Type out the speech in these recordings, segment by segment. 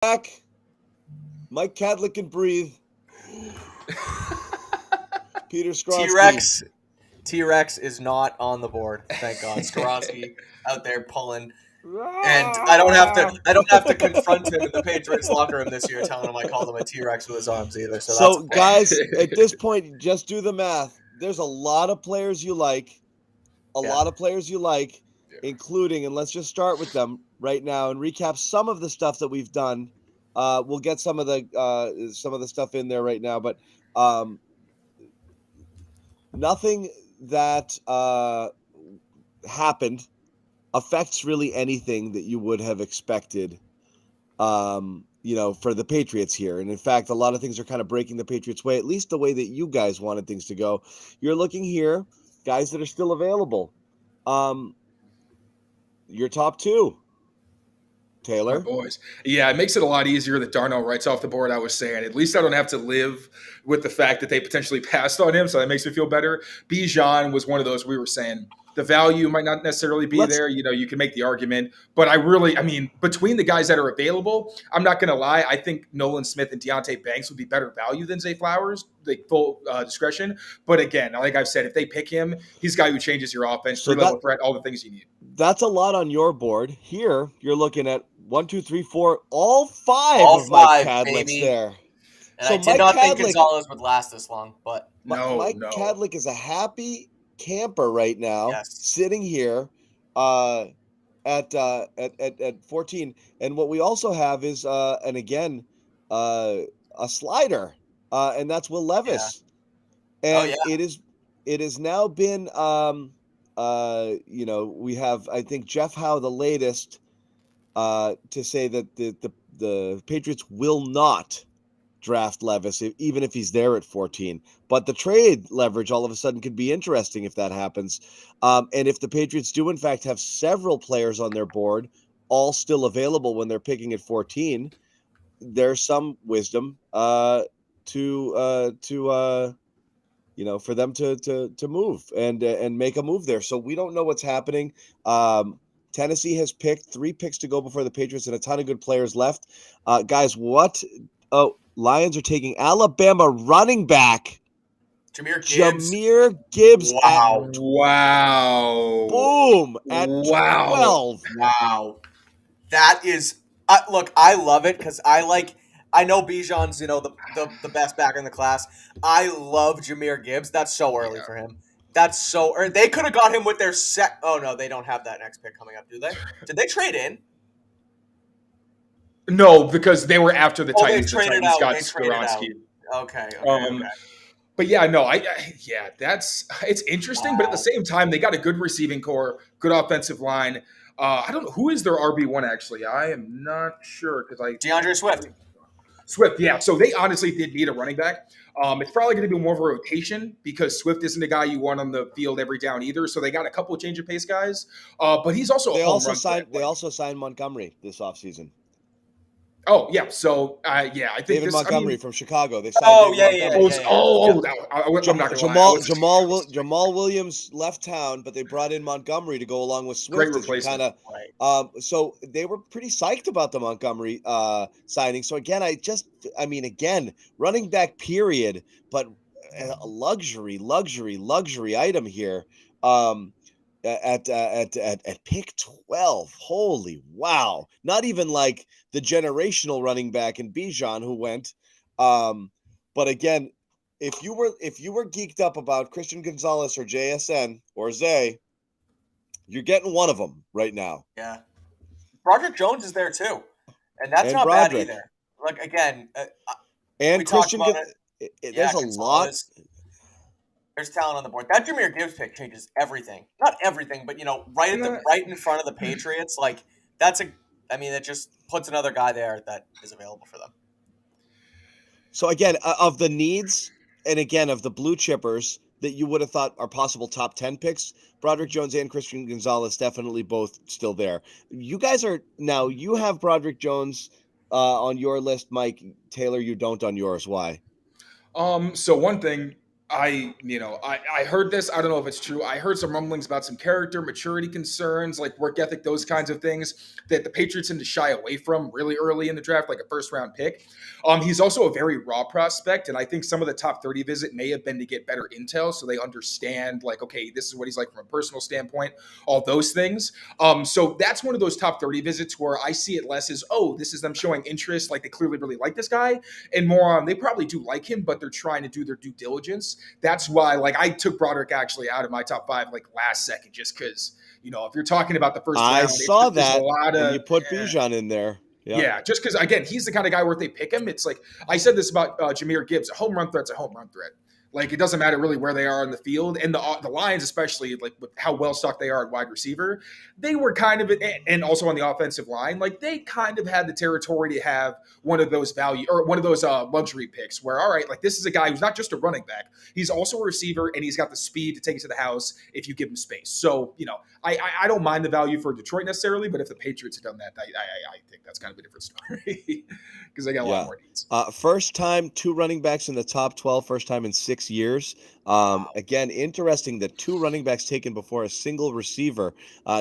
Back. Mike Kadlick can breathe. Peter Skronsky. T-Rex is not on the board. Thank God. Skronsky out there pulling. And I don't have to confront him in the Patriots locker room this year telling him I called him a T-Rex with his arms either. So guys, at this point, just do the math. There's a lot of players you like. Including, and let's just start with them right now and recap some of the stuff that we've done. We'll get some of the stuff in there right now, but nothing that happened affects really anything that you would have expected, for the Patriots here. And in fact, a lot of things are kind of breaking the Patriots' way, at least the way that you guys wanted things to go. You're looking here, guys that are still available. Your top two, Taylor. My boys. Yeah, it makes it a lot easier that Darnell Wright's off the board. I was saying, at least I don't have to live with the fact that they potentially passed on him, so that makes me feel better. Bijan was one of those we were saying the value might not necessarily be there. You can make the argument, but between the guys that are available, I'm not going to lie. I think Nolan Smith and Deontay Banks would be better value than Zay Flowers, like full discretion. But again, like I've said, if they pick him, he's a guy who changes your offense, three-level threat, all the things you need. That's a lot on your board. Here, you're looking at 1, 2, 3, 4, all five of Mike Kadlick's there. And so I did not think Gonzalez would last this long, but Mike Kadlick is a happy camper right now, sitting here at 14. And what we also have is a slider, and that's Will Levis. Yeah. And it has now been we have, I think, Jeff Howe, the latest, to say that the Patriots will not draft Levis, even if he's there at 14. But the trade leverage all of a sudden could be interesting if that happens. And if the Patriots do, in fact, have several players on their board, all still available when they're picking at 14, there's some wisdom for them to move and make a move there. So we don't know what's happening. Tennessee has picked 3 picks to go before the Patriots and a ton of good players left. Guys, what? Oh, Lions are taking Alabama running back Jahmyr Gibbs. Wow. Boom. At 12. Wow. That is look, I love it because I know Bijan's, the best back in the class. I love Jahmyr Gibbs. That's so early for him. That's so early. They could have got him with their Oh, no, they don't have that next pick coming up, do they? Did they trade in? No, because they were after the Titans. The Titans got Skronsky. Okay. But yeah, no, it's interesting. Wow. But at the same time, they got a good receiving core, good offensive line. I don't know who is their RB1 actually. I am not sure because DeAndre Swift. Yeah. So they honestly did need a running back. It's probably going to be more of a rotation because Swift isn't a guy you want on the field every down either. So they got a couple of change of pace guys. But he's also They also signed Montgomery this offseason. Oh, yeah. So, I think David Montgomery from Chicago. They signed Jamal Williams left town, but they brought in Montgomery to go along with Swift. Great replacement. So they were pretty psyched about the Montgomery signing. So again, running back period, but a luxury item here. At pick 12. Holy wow. Not even like the generational running back in Bijan who went. But again, if you were geeked up about Christian Gonzalez or JSN or Zay, you're getting one of them right now. Yeah. Broderick Jones is there too. And that's not Broderick. Bad either. Like again, and Christian there's a lot. There's talent on the board. That Jahmyr Gibbs pick changes everything. Not everything, but right in front of the Patriots. Like it just puts another guy there that is available for them. So again, of the needs, and again of the blue chippers that you would have thought are possible top 10 picks, Broderick Jones and Christian Gonzalez definitely both still there. You guys you have Broderick Jones on your list, Mike. Taylor, you don't on yours. Why? So one thing. I heard this. I don't know if it's true. I heard some rumblings about some character maturity concerns, like work ethic, those kinds of things that the Patriots tend to shy away from really early in the draft, like a first round pick. He's also a very raw prospect, and I think some of the top 30 visit may have been to get better intel, so they understand, like, okay, this is what he's like from a personal standpoint, all those things. So that's one of those top 30 visits where I see it less as, oh, this is them showing interest, like they clearly really like this guy, and more on they probably do like him, but they're trying to do their due diligence. That's why, like, I took Broderick actually out of my top 5, like, last second, just because, if you're talking about the first round, I saw that a lot when of, you put Bijan in there. Yeah, just because, again, he's the kind of guy where if they pick him, it's like, I said this about Jahmyr Gibbs, a home run threat's a home run threat. Like, it doesn't matter really where they are in the field. And the Lions, especially, like, with how well-stocked they are at wide receiver, they were kind of, and also on the offensive line, like, they kind of had the territory to have one of those luxury picks where, all right, like, this is a guy who's not just a running back. He's also a receiver, and he's got the speed to take it to the house if you give him space. So, I don't mind the value for Detroit necessarily, but if the Patriots had done that, I think that's kind of a different story because they got a lot more needs. First time 2 running backs in the top 12, first time in 6 years. Again, interesting that 2 running backs taken before a single receiver,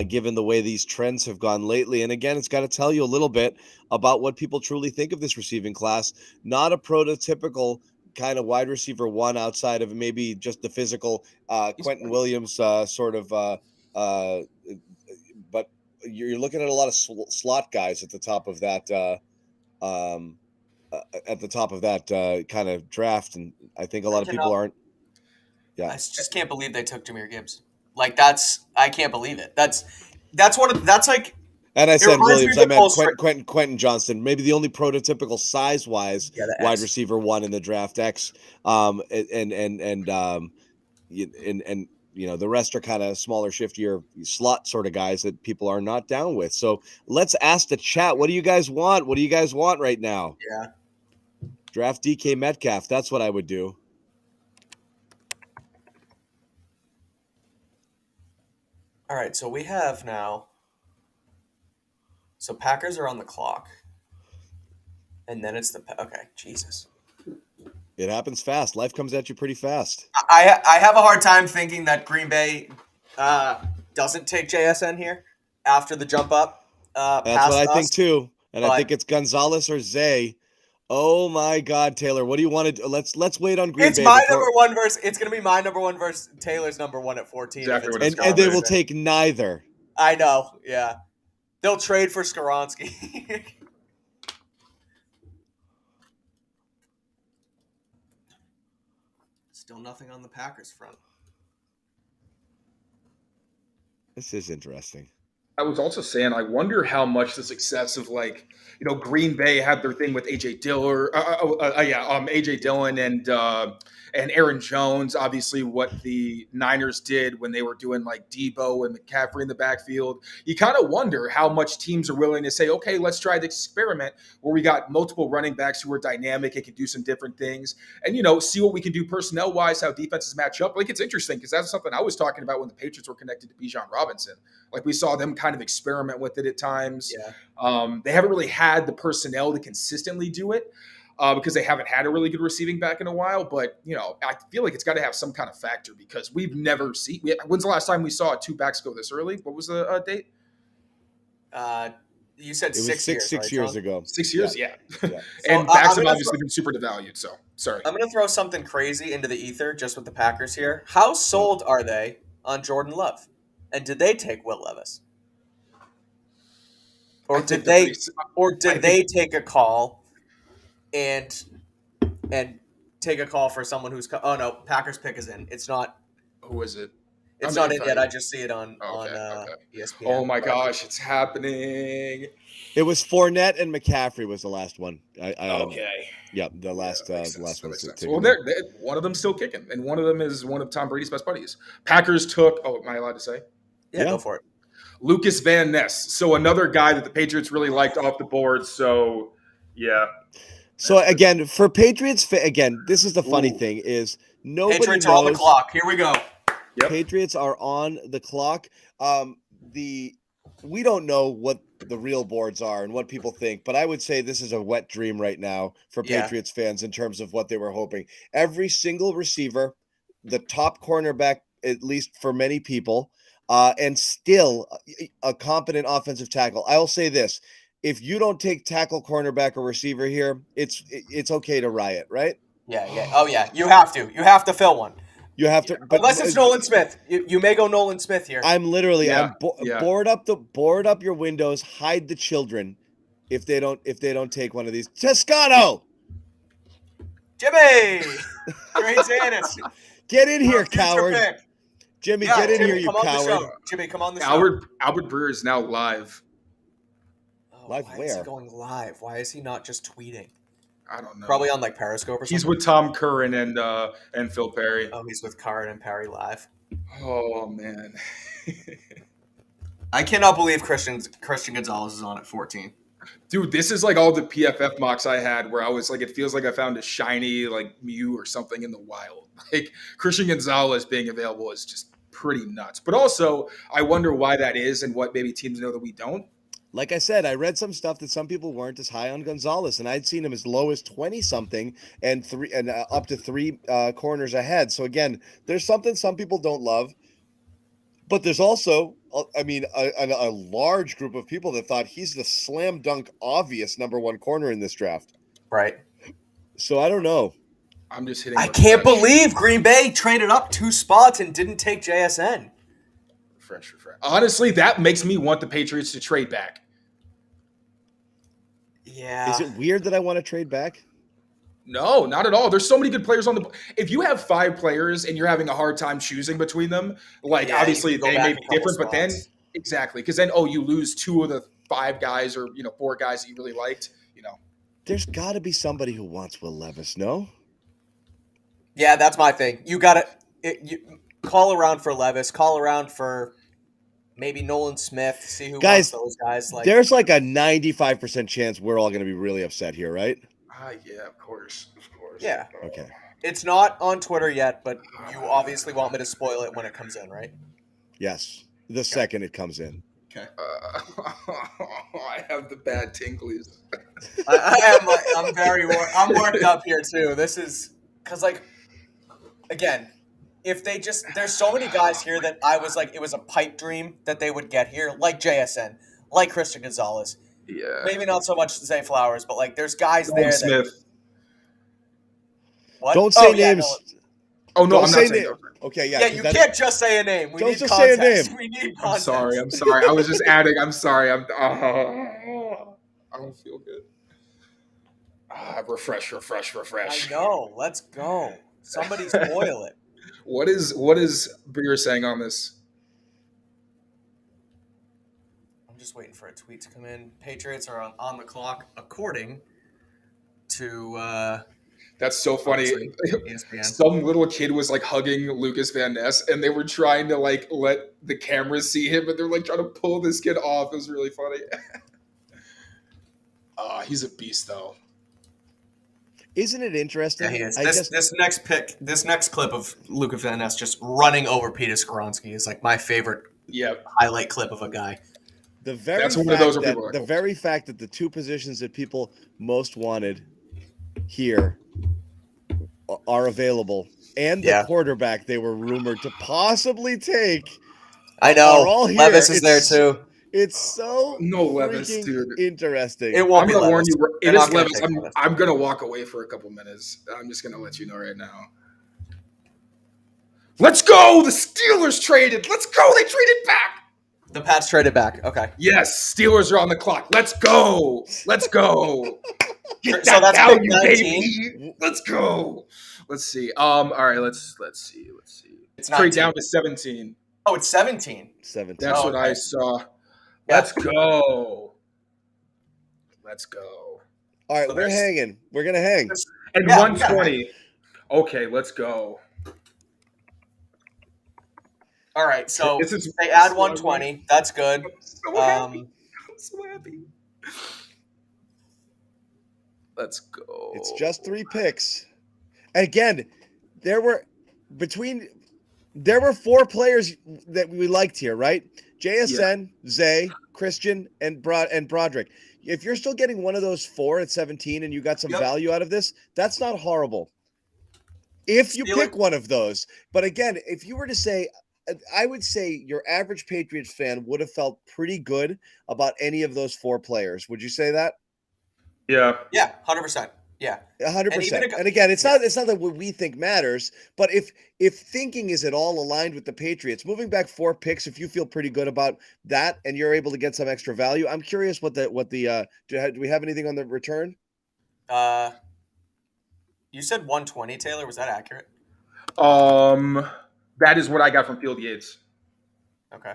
given the way these trends have gone lately. And again, it's got to tell you a little bit about what people truly think of this receiving class. Not a prototypical kind of wide receiver one outside of maybe just the physical Quentin Williams sort of, but you're looking at a lot of slot guys at the top of that kind of draft, and I think a lot of people aren't. Yeah, I just can't believe they took Jahmyr Gibbs. Like I can't believe it. That's like. And I said Williams. I meant Quentin Johnston. Maybe the only prototypical size-wise wide receiver one in the draft X. And the rest are kind of smaller, shiftier slot sort of guys that people are not down with. So let's ask the chat. What do you guys want? What do you guys want right now? Yeah. Draft DK Metcalf. That's what I would do. All right, so we have now. So Packers are on the clock, and then it's Jesus. It happens fast. Life comes at you pretty fast. I have a hard time thinking that Green Bay doesn't take JSN here after the jump up. That's what I think too, and I think it's Gonzalez or Zay. Oh my God, Taylor, what do you want to do? Let's wait on Green Bay. It's my number one versus. It's going to be my number one versus Taylor's number one at 14. Exactly and they will take neither. I know. Yeah, they'll trade for Skoronski. Still nothing on the Packers front. This is interesting. I was also saying, I wonder how much the success of Green Bay had their thing with AJ Dillon and Aaron Jones. Obviously, what the Niners did when they were doing like Debo and McCaffrey in the backfield. You kind of wonder how much teams are willing to say, okay, let's try the experiment where we got multiple running backs who are dynamic and can do some different things, and see what we can do personnel wise, how defenses match up. Like, it's interesting because that's something I was talking about when the Patriots were connected to Bijan Robinson. Like, we saw them kind of experiment with it at times. Yeah. They haven't really had the personnel to consistently do it because they haven't had a really good receiving back in a while. But, I feel like it's got to have some kind of factor because we've never seen – when's the last time we saw 2 backs go this early? What was the date? You said it was 6 years ago. 6 years, yeah. So, and backs have obviously been super devalued, so sorry. I'm going to throw something crazy into the ether just with the Packers here. How sold are they on Jordan Love? And did they take Will Levis? Or did they take a call and take a call for someone who's Packers pick is in. It's not. Who is it? It's not in yet. I just see it on ESPN. Oh my gosh, it's happening. It was Fournette and McCaffrey was the last one. Okay. Yeah, the last one. Well, one of them's still kicking, and one of them is one of Tom Brady's best buddies. Packers took. Oh, am I allowed to say? Yeah, go for it. Lucas Van Ness. So another guy that the Patriots really liked off the board. So, yeah. So again, for Patriots, this is the funny thing is nobody Patriots knows. are on the clock. Here we go. Yep. Patriots are on the clock. We don't know what the real boards are and what people think, but I would say this is a wet dream right now for Patriots fans in terms of what they were hoping. Every single receiver the top cornerback, at least for many people, and still a competent offensive tackle. I will say this: if you don't take tackle, cornerback, or receiver here, it's okay to riot, right? Yeah. Oh yeah, you have to. You have to fill one. You have to, but Unless it's Nolan Smith. You may go Nolan Smith here. I'm literally Yeah, board up your windows, hide the children if they don't take one of these. Toscano, Jimmy! Great Zannis. get in here, Our future coward. pick. Jimmy, Yeah, get in Jimmy, here, you come on the coward. show. Jimmy, come on the show. Albert Breer is now live. Live why where? is he going live? Why is he not just tweeting? I don't know. Probably on like Periscope or something. He's with Tom Curran and Phil Perry. Oh, he's with Curran and Perry live. Oh man. I cannot believe Christian Gonzalez is on at 14. Dude, this is like all the PFF mocks I had where I was like, it feels like I found a shiny like Mew or something in the wild. Like Christian Gonzalez being available is just pretty nuts. But also, I wonder why that is and what maybe teams know that we don't. Like I said, I read some stuff that some people weren't as high on Gonzalez, and I'd seen him as low as 20-something and up to three corners ahead. So again, there's something some people don't love, but there's also, I mean, a large group of people that thought he's the slam dunk obvious number one corner in this draft. Right. So I don't know. I'm just hitting. I can't believe Green Bay traded up 2 spots and didn't take JSN. Refresh. Honestly, that makes me want the Patriots to trade back. Yeah. Is it weird that I want to trade back? No, not at all. There's so many good players on the. If you have 5 players and you're having a hard time choosing between them, like obviously they may be different, but then exactly because then you lose 2 of the 5 guys or 4 guys that you really liked. There's got to be somebody who wants Will Levis, no? Yeah, that's my thing. You got to call around for Levis, call around for maybe Nolan Smith, see who wants those guys. Like, there's like a 95% chance we're all going to be really upset here, right? Yeah, of course. Yeah. Okay. It's not on Twitter yet, but you obviously want me to spoil it when it comes in, right? Yes. The second it comes in. Okay. I have the bad tinglies. I'm worked up here too. This is because again, if they there's so many guys here that I was like, it was a pipe dream that they would get here, like JSN, like Christian Gonzalez. Yeah. Maybe not so much Zay Flowers, but like there's guys there. Smith. What? Don't say names. Oh no, Don't I'm say not saying names. Okay, yeah. Yeah, you can't just say a name. We Don't need just context. say a name. We need context. I'm sorry. I was just adding. I'm sorry. I don't feel good. Refresh. I know. Let's go. Somebody spoil it. What is Breer saying on this? I'm just waiting for a tweet to come in. Patriots are on the clock according to That's so funny. ESPN. Some little kid was like hugging Lucas Van Ness, and they were trying to like let the cameras see him, but they're like trying to pull this kid off. It was really funny. He's a beast, though. Isn't it interesting? Yeah, he is. This next clip of Lucas Van Ness just running over Peter Skoronski is like my favorite highlight clip of a guy. That's one of those where people are like, the very fact that the 2 positions that people most wanted here are available, and the quarterback they were rumored to possibly take. I know. Are all here. Levis is there too. It's so Levis, dude. Interesting. It won't I'm be gonna warn Levis. you. It is Levis. I'm gonna walk away for a couple minutes. I'm just gonna let you know right now. Let's go! The Steelers traded. Let's go! They traded back. The Pats traded back. Okay. Yes, Steelers are on the clock. Let's go! Let's go! Get So that that's value, 19? baby. Let's go. Let's see. All right. Let's see. It's Trade 19. down to 17. Oh, it's 17. 17. That's what I saw. Let's go. Let's go. All right, So we're hanging. We're gonna hang. And 120. Okay, let's go. All right, so This is- they add 120. That's good. So happy. I'm so happy. Let's go. It's just 3 picks. Again, there were 4 players that we liked here, right? JSN, Zay, Christian, and Broderick. If you're still getting one of those 4 at 17 and you got some value out of this, that's not horrible. if you pick one of those. But again, if you were to say, I would say your average Patriots fan would have felt pretty good about any of those 4 players. Would you say that? Yeah. Yeah, 100%. Yeah, 100%. And again, it's not that what we think matters, but if thinking is at all aligned with the Patriots, moving back 4 picks, if you feel pretty good about that and you're able to get some extra value, I'm curious what the do we have anything on the return? You said 120, Taylor. Was that accurate? That is what I got from Field Yates. Okay.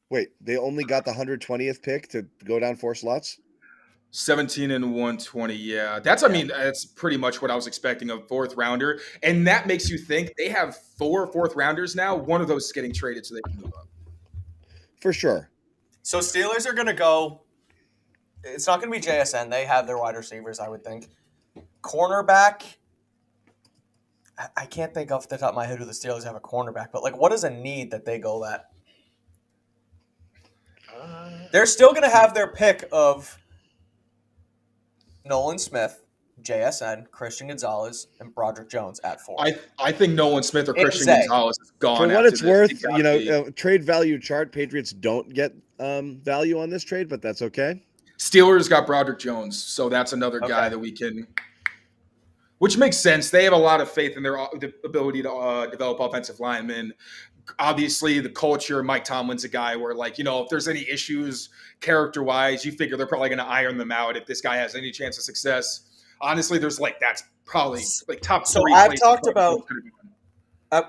Wait, they only got the 120th pick to go down 4 slots? 17 and 120. Yeah. I mean, that's pretty much what I was expecting, a 4th rounder. And that makes you think they have 4 4th rounders now. One of those is getting traded so they can move up. For sure. So Steelers are going to go. It's not going to be JSN. They have their wide receivers, I would think. Cornerback. I can't think off the top of my head who the Steelers have a cornerback, but like, what is a need that they go that? They're still going to have their pick of Nolan Smith, JSN, Christian Gonzalez, and Broderick Jones at 4. I think Nolan Smith or Christian Gonzalez is gone. For what it's worth, trade value chart, Patriots don't get value on this trade, but that's okay. Steelers got Broderick Jones, so that's another guy that we can, which makes sense. They have a lot of faith in their ability to develop offensive linemen. Obviously, the culture, Mike Tomlin's a guy where, like, if there's any issues character-wise, you figure they're probably going to iron them out if this guy has any chance of success. Honestly, that's probably like top 3. So I've talked about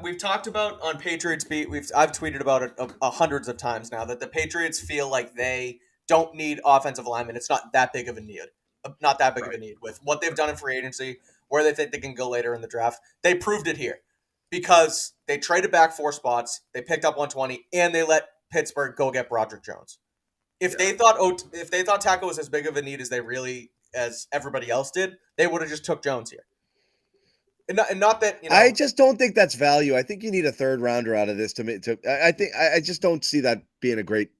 we've talked about on Patriots Beat. I've tweeted about it hundreds of times now that the Patriots feel like they don't need offensive linemen. It's not that big of a need. Not that big of a need with what they've done in free agency, where they think they can go later in the draft. They proved it here because they traded back 4 spots, they picked up 120, and they let Pittsburgh go get Broderick Jones. If they thought tackle was as big of a need as everybody else did, they would have just took Jones here. And not that I just don't think that's value. I think you need a 3rd rounder out of this I just don't see that being a great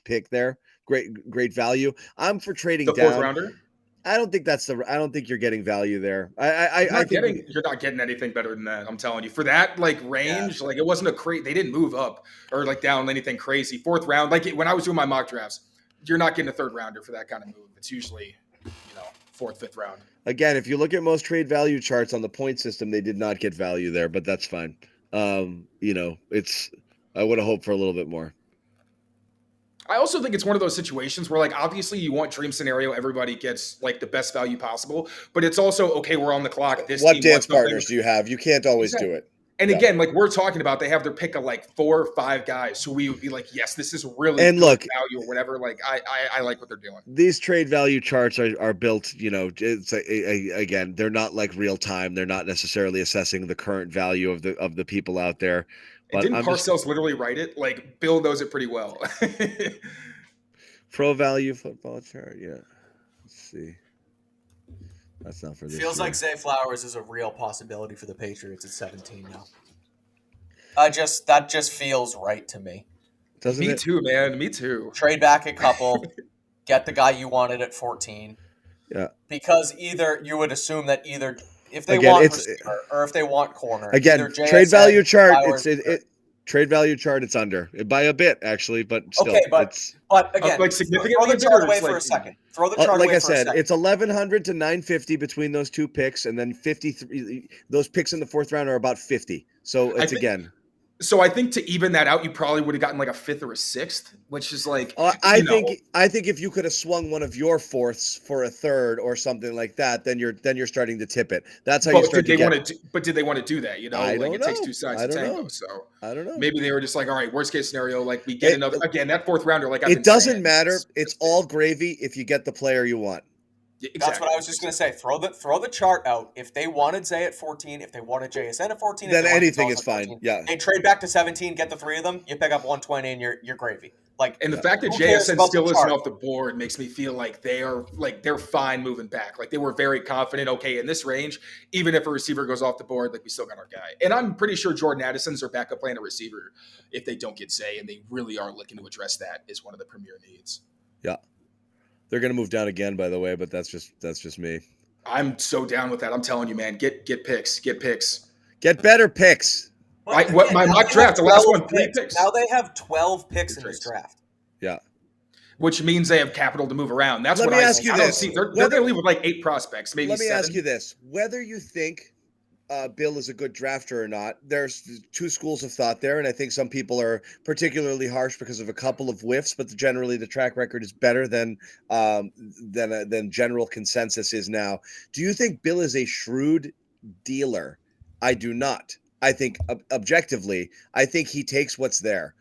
pick there. Great value. I'm for trading the 4th rounder. I don't think I don't think you're getting value there. I think you're not getting anything better than that. I'm telling you, for that range, it wasn't they didn't move up or down anything crazy. 4th round, when I was doing my mock drafts, you're not getting a 3rd rounder for that kind of move. It's usually 4th, 5th round. Again, if you look at most trade value charts on the point system, they did not get value there, but that's fine. I would have hoped for a little bit more. I also think it's one of those situations where, obviously you want dream scenario, everybody gets the best value possible, but it's also, okay, we're on the clock. What dance partners do you have? You can't always do it. And again, we're talking about, they have their pick of 4 or 5 guys, so we would be yes, this is really good value or whatever. I like what they're doing. These trade value charts are built, it's again, they're not real time. They're not necessarily assessing the current value of the people out there. But didn't Parcells literally write it? Bill knows it pretty well. Pro value football chart, yeah. Let's see. That's not for this. Feels year. like Zay Flowers is a real possibility for the Patriots at 17 now. That just feels right to me. Doesn't it? Me too, man. Me too. Trade back a couple, get the guy you wanted at 14. Yeah. Because either you would assume that if they want receiver or if they want corner. Again, trade value chart. Trade value chart. It's under by a bit actually, but still. Okay, but again, significantly. Throw the chart away for a second. Throw the chart away for a second. Like I said, it's 1,100 to 950 between those 2 picks, and then 53. Those picks in the 4th round are about 50. So it's again. So I think to even that out, you probably would have gotten a 5th or a 6th, which is I think if you could have swung one of your 4ths for a 3rd or something like that, then you're starting to tip it. That's how you start to get. But did they want to do that? I don't know. It takes 2 sides to tango. So I don't know. Maybe they were just all right, worst case scenario, we get another again. That 4th rounder, it doesn't matter. It's all gravy if you get the player you want. Exactly. That's what I was just going to say. Throw the chart out. If they wanted Zay at 14, if they wanted JSN at 14, then anything is fine. 14, yeah. They trade back to 17, get the 3 of them. You pick up 120, and you're gravy. And the fact that JSN still isn't off the board makes me feel like they are they're fine moving back. They were very confident. Okay, in this range, even if a receiver goes off the board, we still got our guy. And I'm pretty sure Jordan Addison's their backup plan at receiver if they don't get Zay, and they really are looking to address that as one of the premier needs. Yeah. They're going to move down again, by the way, but that's just me. I'm so down with that. I'm telling you, man. Get picks. Get picks. Get better picks. But What again, my now mock they draft, have the last 12 one, 3 picks. Now they have 12 picks Good in this trades. draft. Yeah. Which means they have capital to move around. That's Let what me I ask think. you I don't this. see they're Whether- going to leave with like 8 prospects, maybe Let me 7. ask you this: whether you think Bill is a good drafter or not, there's 2 schools of thought there, and I think some people are particularly harsh because of a couple of whiffs, but generally the track record is better than general consensus is now. Do you think Bill is a shrewd dealer? I do not. I think objectively, I think he takes what's there.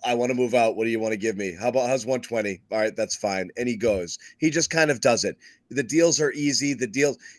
I want to move out. What do you want to give me? How's 120? All right, that's fine. And he goes. He just kind of does it. The deals are easy.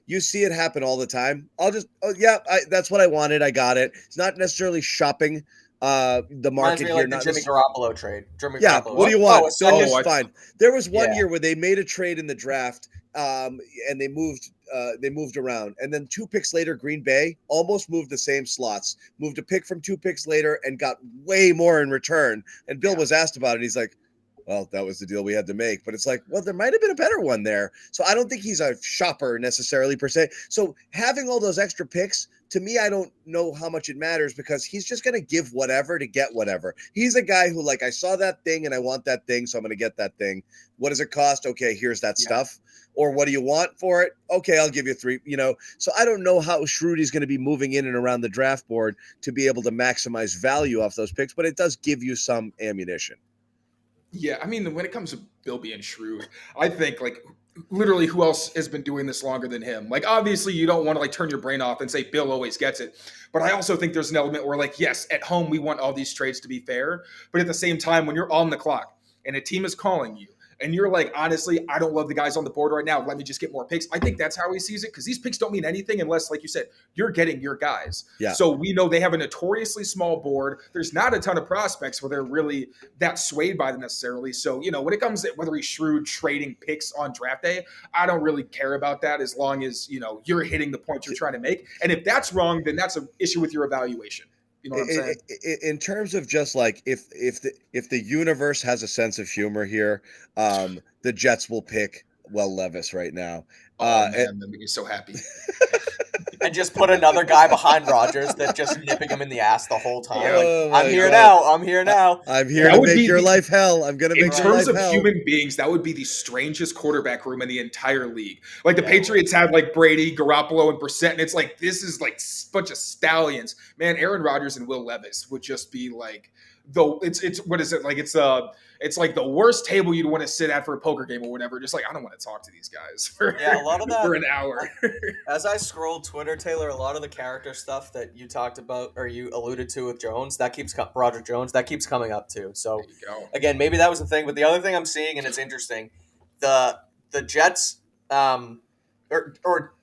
You see it happen all the time. That's what I wanted. I got it. It's not necessarily shopping the Reminds market me here. like the Not Jimmy Garoppolo trade. Yeah, what do you want? Oh, so It's fine. There was one Yeah. year where they made a trade in the draft, and they moved around, and then 2 picks later, Green Bay almost moved the same slots, moved a pick from 2 picks later, and got way more in return. And Bill was asked about it. He's like, "Well, that was the deal we had to make." But it's like, well, there might have been a better one there. So I don't think he's a shopper necessarily per se. So having all those extra picks, to me, I don't know how much it matters because he's just going to give whatever to get whatever. He's a guy who, like, I saw that thing and I want that thing, so I'm going to get that thing. What does it cost? Okay, here's that stuff. Or what do you want for it? Okay, I'll give you 3, So I don't know how shrewd he's going to be moving in and around the draft board to be able to maximize value off those picks, but it does give you some ammunition. Yeah, I mean, when it comes to Bill being shrewd, I think like literally who else has been doing this longer than him? Like, obviously you don't want to like turn your brain off and say Bill always gets it. But I also think there's an element where like, yes, at home, we want all these trades to be fair. But at the same time, when you're on the clock and a team is calling you and you're like, honestly, I don't love the guys on the board right now. Let me just get more picks. I think that's how he sees it because these picks don't mean anything unless, like you said, you're getting your guys. Yeah. So we know they have a notoriously small board. There's not a ton of prospects where they're really that swayed by them necessarily. So, when it comes to whether he's shrewd trading picks on draft day, I don't really care about that as long as, you're hitting the point you're trying to make. And if that's wrong, then that's an issue with your evaluation. You know what I'm saying? In terms of just like if the universe has a sense of humor here, the Jets will pick Will Levis right now. Man, that made me so happy. And just put another guy behind Rodgers that just nipping him in the ass the whole time. Oh I'm here now. I'm here now. I'm here to make your life hell. I'm going to make your life hell. In terms of human beings, that would be the strangest quarterback room in the entire league. Like the Patriots had like Brady, Garoppolo, and Brissett, and it's like this is like a bunch of stallions. Man, Aaron Rodgers and Will Levis would just be like it's what is it like? It's like the worst table you'd want to sit at for a poker game or whatever. Just like I don't want to talk to these guys for a lot of that for an hour. As I scrolled Twitter, Taylor, a lot of the character stuff that you talked about or you alluded to with Jones, that keeps Broderick Jones, that keeps coming up too. So again, maybe that was the thing. But the other thing I'm seeing, and it's interesting, the Jets, or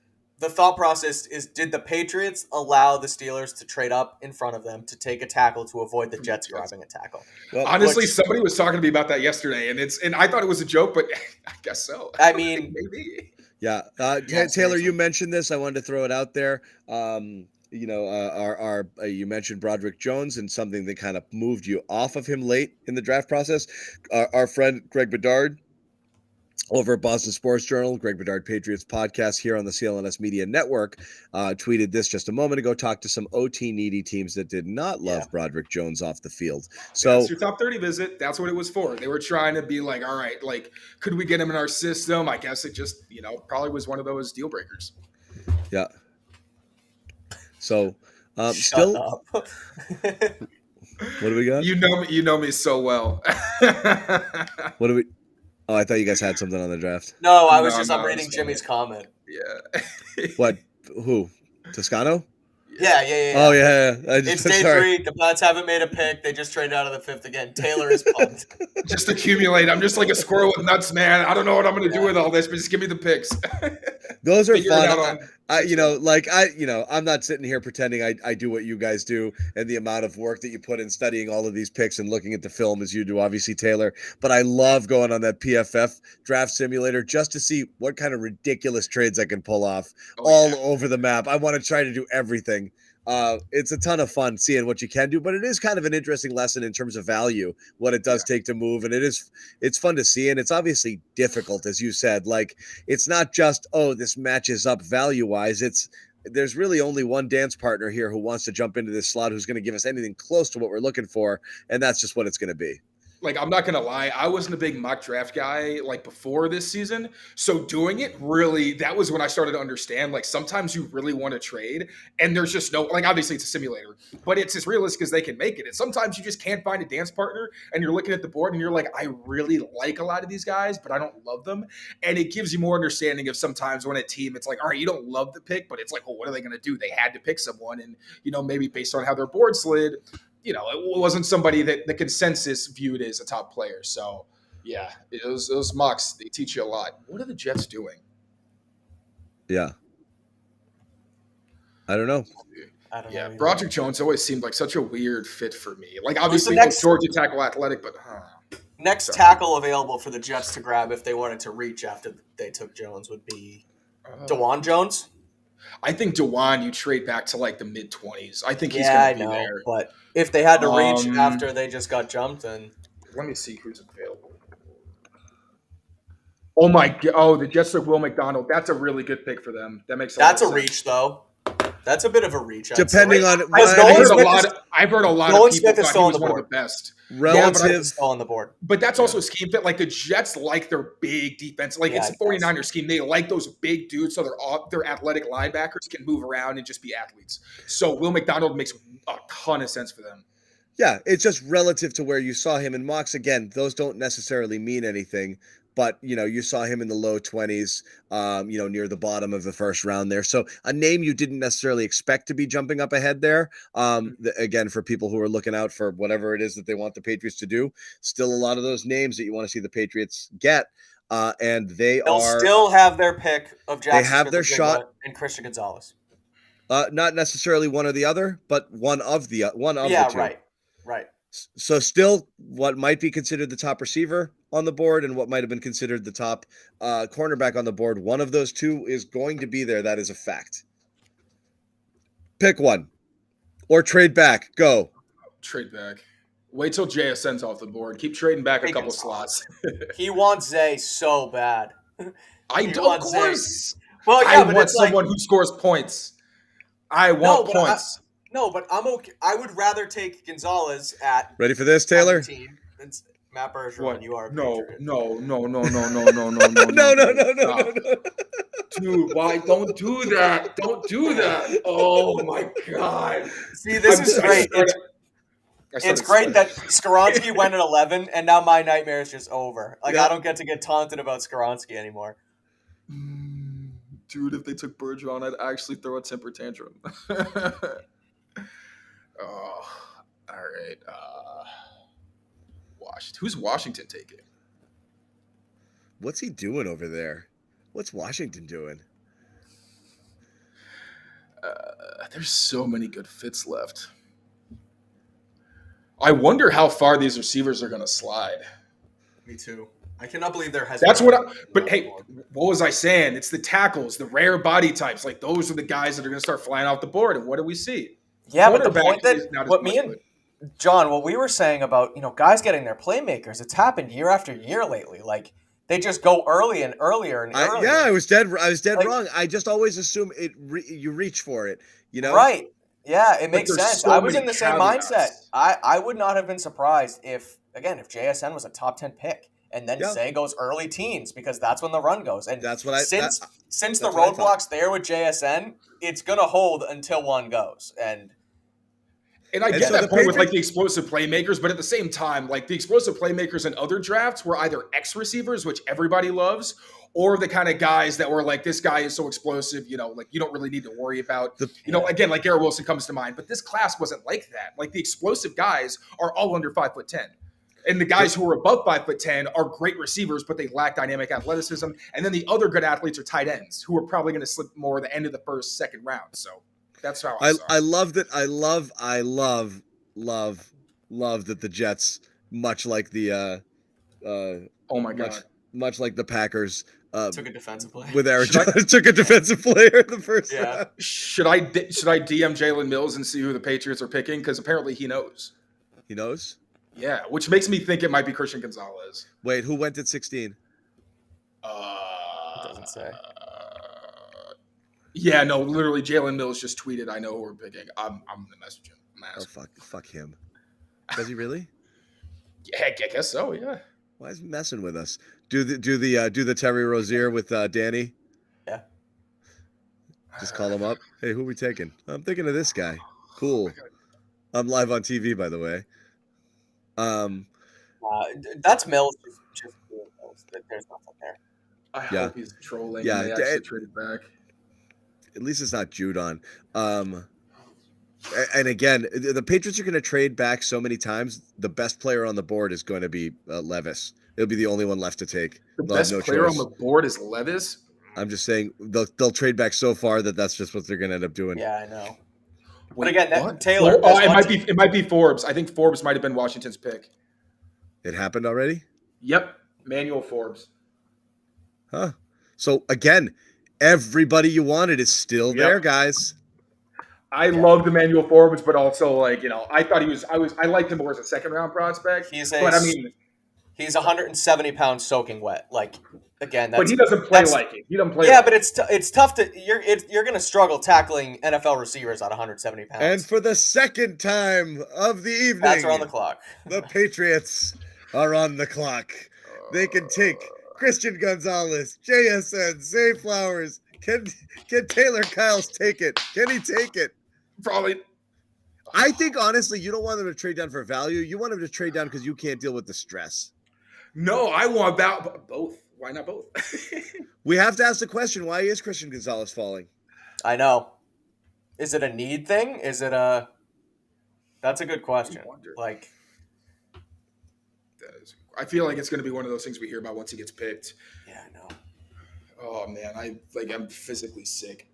the thought process is: did the Patriots allow the Steelers to trade up in front of them to take a tackle to avoid the Jets grabbing a tackle? Well, honestly, somebody was talking to me about that yesterday, and I thought it was a joke, but I guess so. I mean, maybe. Yeah, Taylor, you mentioned this. I wanted to throw it out there. You mentioned Broderick Jones and something that kind of moved you off of him late in the draft process. Our friend Greg Bedard over at Boston Sports Journal, Greg Bedard Patriots podcast here on the CLNS Media Network, tweeted this just a moment ago, talked to some OT needy teams that did not love Broderick Jones off the field. So that's your top 30 visit. That's what it was for. They were trying to be like, all right, like, could we get him in our system? I guess it just, probably was one of those deal breakers. Yeah. So Shut up. What do we got? You know me so well. What do we? Oh, I thought you guys had something on the draft. No, I'm reading Jimmy's comment. Yeah. What? Who? Toscano? Yeah. Oh, yeah. It's day 3. The Pats haven't made a pick. They just traded out of the 5th again. Taylor is pumped. Just accumulate. I'm just like a squirrel with nuts, man. I don't know what I'm going to do with all this, but just give me the picks. Those are fun. I'm not sitting here pretending I do what you guys do and the amount of work that you put in studying all of these picks and looking at the film as you do, obviously, Taylor. But I love going on that PFF draft simulator just to see what kind of ridiculous trades I can pull off over the map. I want to try to do everything. it's a ton of fun seeing what you can do, but it is kind of an interesting lesson in terms of value, what it does take to move. And it's fun to see. And it's obviously difficult, as you said. Like, it's not just, oh, this matches up value wise. There's really only one dance partner here who wants to jump into this slot who's going to give us anything close to what we're looking for. And that's just what it's going to be. Like, I'm not going to lie, I wasn't a big mock draft guy like before this season. So doing it really, that was when I started to understand, like, sometimes you really want to trade and there's just no, like, obviously it's a simulator, but it's as realistic as they can make it. And sometimes you just can't find a dance partner and you're looking at the board and you're like, I really like a lot of these guys, but I don't love them. And it gives you more understanding of sometimes when a team, it's like, all right, you don't love the pick, but it's like, well, what are they going to do? They had to pick someone. And, maybe based on how their board slid, it wasn't somebody that the consensus viewed as a top player. So, yeah, those mocks, they teach you a lot. What are the Jets doing? Yeah. I don't know. Yeah, Broderick Jones always seemed like such a weird fit for me. Like, obviously, Georgia tackle athletic, but next tackle available for the Jets to grab if they wanted to reach after they took Jones would be DeJuan Jones. I think DeJuan, you trade back to like the mid-20s. I think he's going to be there. But if they had to reach after they just got jumped, then let me see who's available. Oh my God! Oh, the Jets took Will McDonald. That's a really good pick for them. That makes that's a reach, though. That's a bit of a reach. Depending on, I've heard a lot of people thought he was one of the best. Relative still on the board. But that's also a scheme fit. Like, the Jets like their big defense. Like, it's a 49er scheme. They like those big dudes so their athletic linebackers can move around and just be athletes. So Will McDonald makes a ton of sense for them. Yeah, it's just relative to where you saw him in mocks. Again, those don't necessarily mean anything. But, you saw him in the low 20s, near the bottom of the first round there. So a name you didn't necessarily expect to be jumping up ahead there. Again, for people who are looking out for whatever it is that they want the Patriots to do, still a lot of those names that you want to see the Patriots get. And they'll still have their pick of Jackson. They have their shot. And Christian Gonzalez. Not necessarily one or the other, but one of the two. Yeah, right. So still what might be considered the top receiver on the board and what might have been considered the top cornerback on the board. One of those two is going to be there. That is a fact. Pick one or trade back. Go. Trade back. Wait till JSN's off the board. Keep trading back a couple slots. He wants Zay so bad. Of course. Well, yeah, I want someone who scores points. I want points. But I'm okay. I would rather take Gonzalez at. Ready for this, Taylor? Than Matt Bergeron. You are no. No. Dude, why? Don't do that. Don't do that. Oh my God. See, this is great. It's great that Skoronski went at 11, and now my nightmare is just over. Like, I don't get to get taunted about Skoronski anymore. Dude, if they took Bergeron, I'd actually throw a temper tantrum. Oh, all right. Who's Washington taking? What's he doing over there? What's Washington doing? There's so many good fits left. I wonder how far these receivers are going to slide. Me too. I cannot believe there has. But hey, what was I saying? It's the tackles, the rare body types. Like, those are the guys that are going to start flying off the board. And what do we see? Yeah, but the point what we were saying about, guys getting their playmakers, it's happened year after year lately. Like, they just go early and earlier and earlier. I was dead wrong. I just always assume you reach for it, Right. Yeah, it makes sense. I was in the same mindset. I would not have been surprised if JSN was a top 10 pick. And then Zay goes early teens because that's when the run goes. And that's what since the roadblock's there with JSN, it's gonna hold until one goes. And I get that point with like the explosive playmakers, but at the same time, like the explosive playmakers in other drafts were either X receivers, which everybody loves, or the kind of guys that were like, this guy is so explosive, like you don't really need to worry about. Again, like Garrett Wilson comes to mind, but this class wasn't like that. Like the explosive guys are all under 5'10". And the guys who are above 5'10" are great receivers, but they lack dynamic athleticism. And then the other good athletes are tight ends, who are probably going to slip more at the end of the first, second round. So that's how I love that. I love that the Jets, much like the oh my God, much like the Packers, Took a defensive player. with Arizona. Took a defensive player in the first round. Should I DM Jalen Mills and see who the Patriots are picking? Because apparently he knows. He knows? Yeah, which makes me think it might be Christian Gonzalez. Wait, who went at 16? It doesn't say. Yeah, no, literally Jalen Mills just tweeted, "I know who we're picking." I'm gonna message him. Oh fuck him. Does he really? Yeah, I guess so. Yeah. Why is he messing with us? Do the Terry Rozier with Danny? Yeah. Just call him up. Hey, who are we taking? I'm thinking of this guy. Cool. I'm live on TV, by the way. That's Mills. Just Mills. There's nothing there. I hope he's trolling. Yeah, and they actually traded back. At least it's not Judon. And again, the Patriots are going to trade back so many times. The best player on the board is going to be Levis. It'll be the only one left to take. The best player on the board is Levis. I'm just saying they'll trade back so far that's just what they're going to end up doing. Yeah, I know. Wait, but again, Taylor. It might be Forbes. I think Forbes might have been Washington's pick. It happened already? Yep, Manuel Forbes. Huh. So again, everybody you wanted is still there, guys. I love Emmanuel Forbes, but also I thought I liked him more as a second round prospect. He's 170 pounds soaking wet. But he doesn't play like it. He doesn't play. Yeah, but it's tough to you're going to struggle tackling NFL receivers at 170 pounds. And for the second time of the evening, Pats are on the clock. The Patriots are on the clock. They can take Christian Gonzalez, JSN, Zay Flowers. Can Taylor Kyles take it? Can he take it? Probably. I think, honestly, you don't want them to trade down for value. You want them to trade down because you can't deal with the stress. No, I want both. Why not both? We have to ask the question, why is Christian Gonzalez falling? I know. Is it a need thing? Is it a... That's a good question. I feel like it's going to be one of those things we hear about once he gets picked. Yeah, I know. Oh, man. I'm physically sick.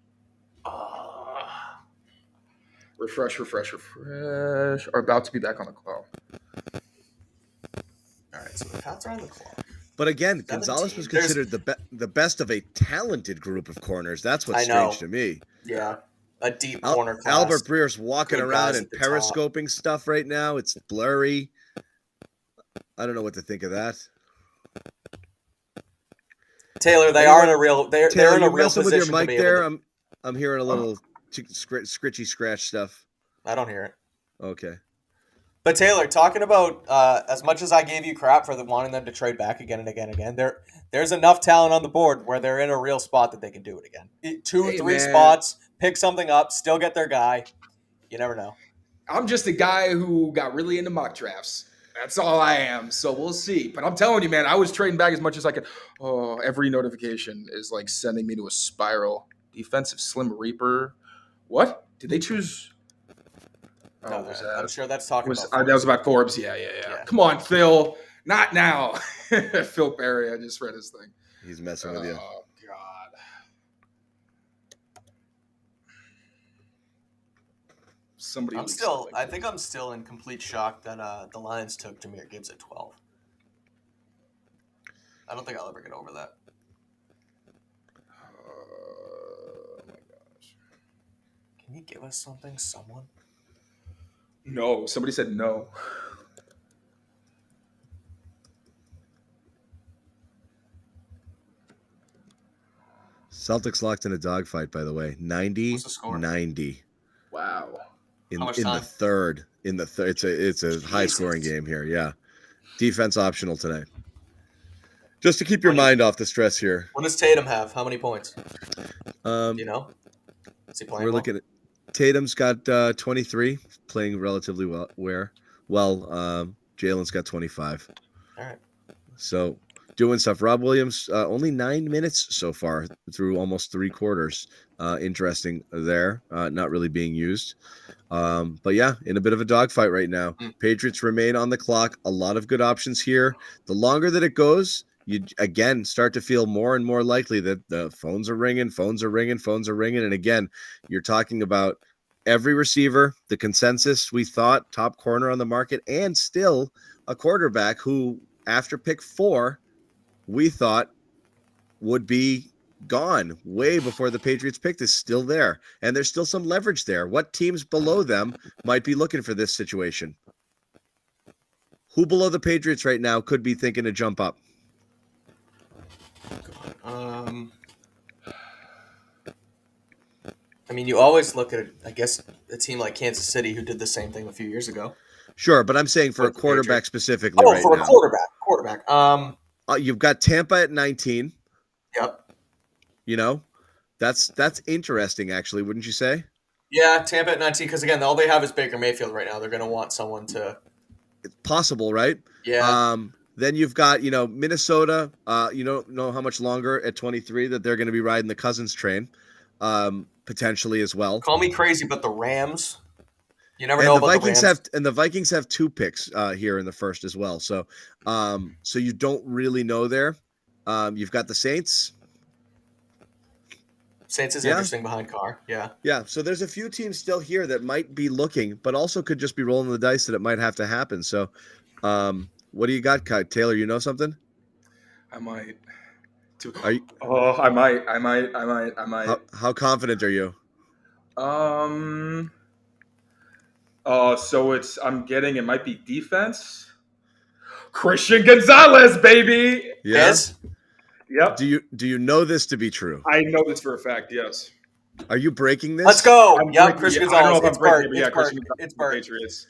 Refresh. Are about to be back on the clock. All right, so the Pats are on the clock. But again, Gonzalez was considered the best of a talented group of corners. That's what's strange to me. Yeah, a deep corner class. Albert Breer's walking around and periscoping stuff right now. It's blurry. I don't know what to think of that. Taylor, they're in a real messing position with your mic there. I'm hearing a little scritchy scratch stuff. I don't hear it. Okay. But Taylor, talking about as much as I gave you crap for wanting them to trade back again and again and again, there's enough talent on the board where they're in a real spot that they can do it again. 2-3 spots, pick something up, still get their guy. You never know. I'm just a guy who got really into mock drafts. That's all I am. So we'll see. But I'm telling you, man, I was trading back as much as I could. Oh, every notification is sending me to a spiral. Defensive Slim Reaper. What? Did they choose? No, I'm sure that's talking about that was about Forbes. Yeah. Come on, Phil. Not now. Phil Perry. I just read his thing. He's messing with you. Oh, God. I think I'm still in complete shock that the Lions took Jahmyr Gibbs at 12. I don't think I'll ever get over that. Oh, my gosh. Can you give us something, someone? No, somebody said no. Celtics locked in a dogfight, by the way. 90-90. Wow. In the third. It's a high scoring game here. Yeah. Defense optional tonight. Just to keep your mind off the stress here. What does Tatum have? How many points? Do you know? Is he playing? We're looking at Tatum's got 23, playing relatively well. Jalen's got 25. All right. So doing stuff. Rob Williams, only 9 minutes so far through almost 3 quarters. Interesting there. Not really being used. But yeah, in a bit of a dogfight right now. Patriots remain on the clock. A lot of good options here. The longer that it goes, you again start to feel more and more likely that the phones are ringing. And again, you're talking about every receiver, the consensus we thought top corner on the market, and still a quarterback who, after pick 4, we thought would be gone way before the Patriots picked is still there. And there's still some leverage there. What teams below them might be looking for this situation? Who below the Patriots right now could be thinking to jump up? I mean, you always look at, I guess, a team like Kansas City who did the same thing a few years ago. Sure, but I'm saying for a quarterback specifically right now. Oh, for a quarterback. You've got Tampa at 19. Yep. You know, that's interesting, actually, wouldn't you say? Yeah, Tampa at 19, because, again, all they have is Baker Mayfield right now. They're going to want someone to... It's possible, right? Yeah. Then you've got, Minnesota. You don't know how much longer at 23 that they're going to be riding the Cousins train, potentially as well. Call me crazy, but the Rams... You never know about the Rams. The Vikings have 2 picks here in the first as well. So you don't really know there. You've got the Saints. Saints is interesting behind Carr. Yeah. Yeah. So there's a few teams still here that might be looking, but also could just be rolling the dice that it might have to happen. So what do you got, Taylor? You know something? I might. I might. How confident are you? So it might be defense. Christian Gonzalez, baby. Yes. Yep. Do you know this to be true? I know this for a fact. Yes. Are you breaking this? Let's go. Christian Gonzalez. I don't know if I'm breaking it, but Christian Gonzalez, Patriots.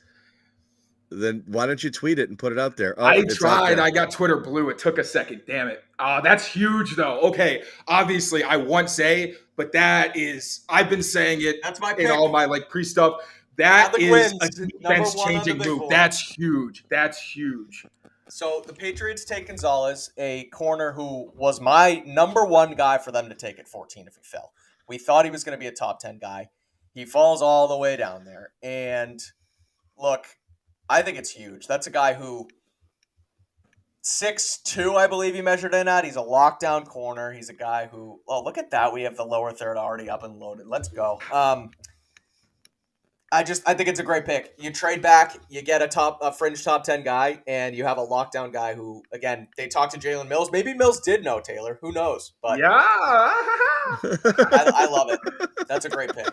Then why don't you tweet it and put it out there? I tried. I got Twitter blue. It took a second. Damn it. That's huge, though. Okay. Obviously, I won't say, but that is. I've been saying it. That's my in all my pre-stuff. That is a defense-changing move. Board. That's huge. That's huge. So the Patriots take Gonzalez, a corner who was my number 1 guy for them to take at 14 if he fell. We thought he was going to be a top 10 guy. He falls all the way down there. And look, I think it's huge. That's a guy who 6'2", I believe he measured in at. He's a lockdown corner. He's a guy who, look at that. We have the lower third already up and loaded. Let's go. I think it's a great pick. You trade back, you get a fringe top 10 guy, and you have a lockdown guy who, again, they talked to Jalen Mills. Maybe Mills did know Taylor. Who knows? But yeah, I love it. That's a great pick.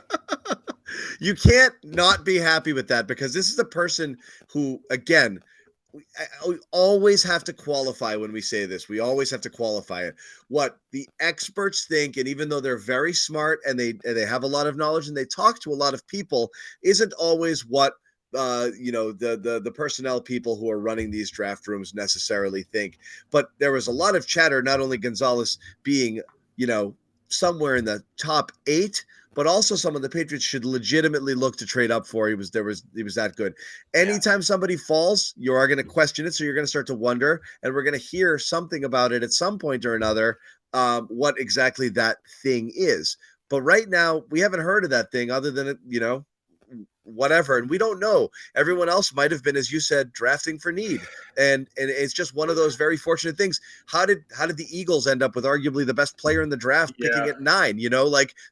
You can't not be happy with that because this is the person who, again, we always have to qualify when we say this. We always have to qualify it. What the experts think, and even though they're very smart and they have a lot of knowledge and they talk to a lot of people, isn't always what the personnel people who are running these draft rooms necessarily think. But there was a lot of chatter, not only Gonzalez being, somewhere in the top 8, but also someone the Patriots should legitimately look to trade up for. He was that good. Anytime somebody falls, you are going to question it. So you're going to start to wonder, and we're going to hear something about it at some point or another, what exactly that thing is. But right now, we haven't heard of that thing other than, whatever. And we don't know. Everyone else might have been, as you said, drafting for need. And it's just one of those very fortunate things. How did the Eagles end up with arguably the best player in the draft picking at 9?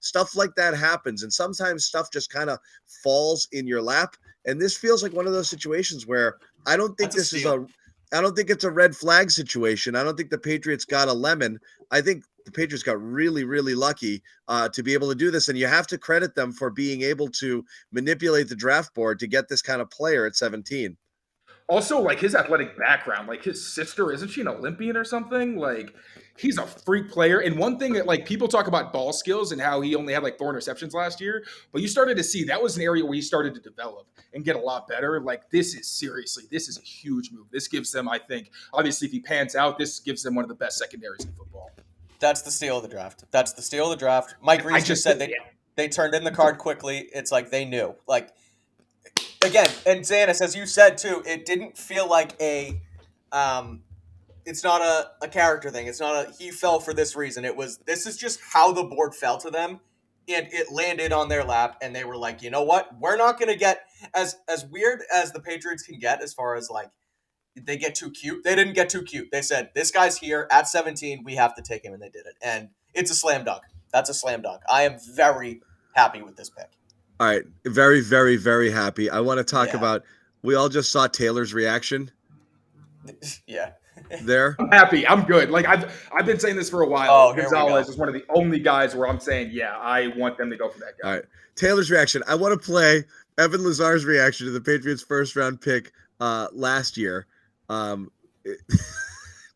Stuff like that happens. And sometimes stuff just kind of falls in your lap. And this feels like one of those situations where I don't think I don't think it's a red flag situation. I don't think the Patriots got a lemon. I think the Patriots got really, really lucky to be able to do this. And you have to credit them for being able to manipulate the draft board to get this kind of player at 17. Also, his athletic background, his sister, isn't she an Olympian or something? He's a freak player. And one thing that people talk about ball skills and how he only had 4 interceptions last year, but you started to see that was an area where he started to develop and get a lot better. This is a huge move. This gives them, I think, obviously if he pans out, this gives them one of the best secondaries in football. That's the steal of the draft. Mike Reese just said they turned in the card quickly. It's they knew. Again, and Zannis, as you said too, it didn't feel like it's not a character thing. It's not he fell for this reason. This is just how the board fell to them, and it landed on their lap, and they were like, you know what? We're not going to get as weird as the Patriots can get as far as they get too cute. They didn't get too cute. They said, this guy's here at 17. We have to take him, and they did it. And it's a slam dunk. That's a slam dunk. I am very happy with this pick. All right. Very, very, very happy. I want to talk about, we all just saw Taylor's reaction. Yeah. there? I'm happy. I'm good. Like I've been saying this for a while. Oh, here we Gonzalez go. is one of the only guys where I'm saying, yeah, I want them to go for that guy. All right. Taylor's reaction. I want to play Evan Lazar's reaction to the Patriots' first round pick last year.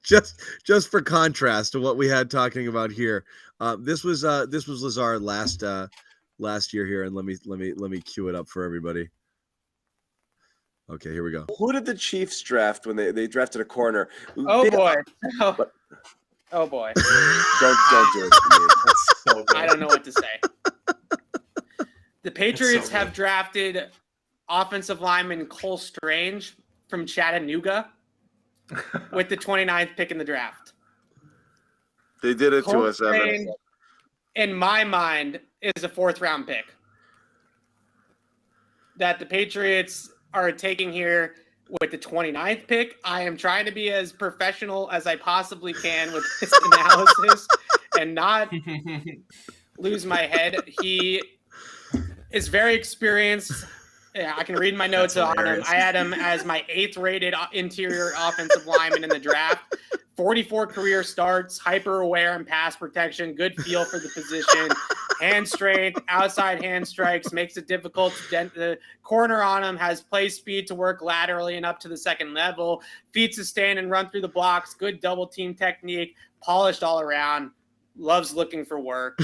Just for contrast to what we had talking about here. This was Lazar last year here, and let me cue it up for everybody. Okay, here we go. Who did the Chiefs draft when they drafted a corner? Oh boy. Oh boy. Don't do it to me. That's so good. I don't know what to say. The Patriots have drafted offensive lineman Cole Strange from Chattanooga with the 29th pick in the draft. They did it Cole to us, Evan. Strange, in my mind, is a 4th round pick that the Patriots are taking here with the 29th pick. I am trying to be as professional as I possibly can with this analysis and not lose my head. He is very experienced. Yeah, I can read my notes on him. I had him as my 8th rated interior offensive lineman in the draft. 44 career starts, hyper aware in pass protection, good feel for the position, hand strength, outside hand strikes, makes it difficult to dent the corner on him, has play speed to work laterally and up to the second level, feet sustain and run through the blocks, good double team technique, polished all around, loves looking for work.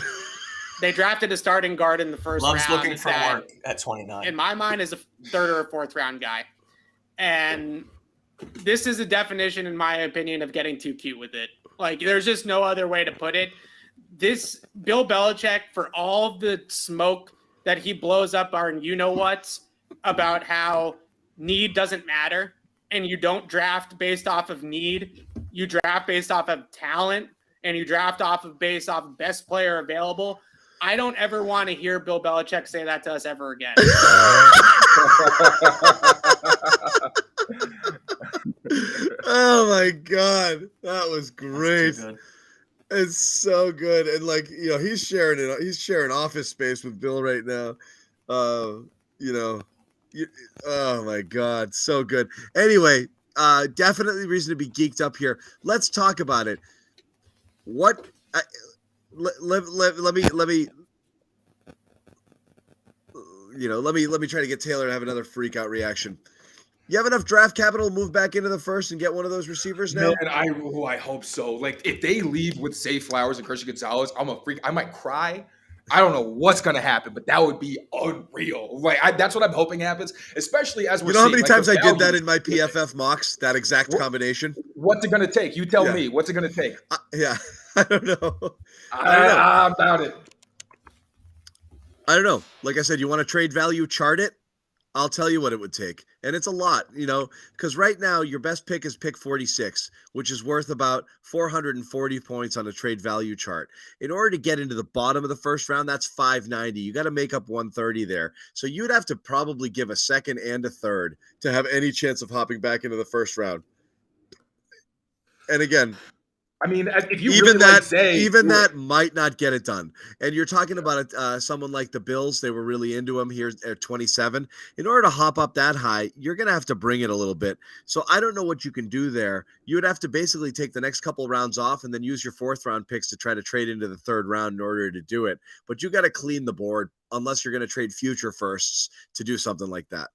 They drafted a starting guard in the first round. Loves looking for work at 29. In my mind, is a 3rd or a 4th round guy. And this is a definition, in my opinion, of getting too cute with it. Like, there's just no other way to put it. This Bill Belichick, for all of the smoke that he blows up our you-know-whats about how need doesn't matter and you don't draft based off of need, you draft based off of talent and you draft based off of best player available. I don't ever want to hear Bill Belichick say that to us ever again. Oh my God, that was great. It's so good, and like he's sharing office space with Bill right now. Oh my God, so good. Anyway, definitely reason to be geeked up here. Let's talk about it. What? Let me try to get Taylor to have another freak out reaction. You have enough draft capital to move back into the first and get one of those receivers now? Man, I hope so. Like, if they leave with Zay Flowers and Christian Gonzalez, I'm a freak. I might cry. I don't know what's going to happen, but that would be unreal. Like, that's what I'm hoping happens, especially as we're seeing. You know how many like, times I did that in my PFF mocks, that exact combination? What's it going to take? You tell me. What's it going to take? Yeah, I don't know. I'm about it. I don't know. Like I said, you want to trade value, chart it. I'll tell you what it would take. And it's a lot, because right now your best pick is pick 46, which is worth about 440 points on a trade value chart. In order to get into the bottom of the first round, that's 590. You got to make up 130 there. So you'd have to probably give a second and a third to have any chance of hopping back into the first round. And again, I mean, if you even really that, like Zay, even that might not get it done. And you're talking about someone like the Bills; they were really into him here at 27. In order to hop up that high, you're going to have to bring it a little bit. So I don't know what you can do there. You would have to basically take the next couple rounds off and then use your 4th round picks to try to trade into the 3rd round in order to do it. But you got to clean the board unless you're going to trade future firsts to do something like that.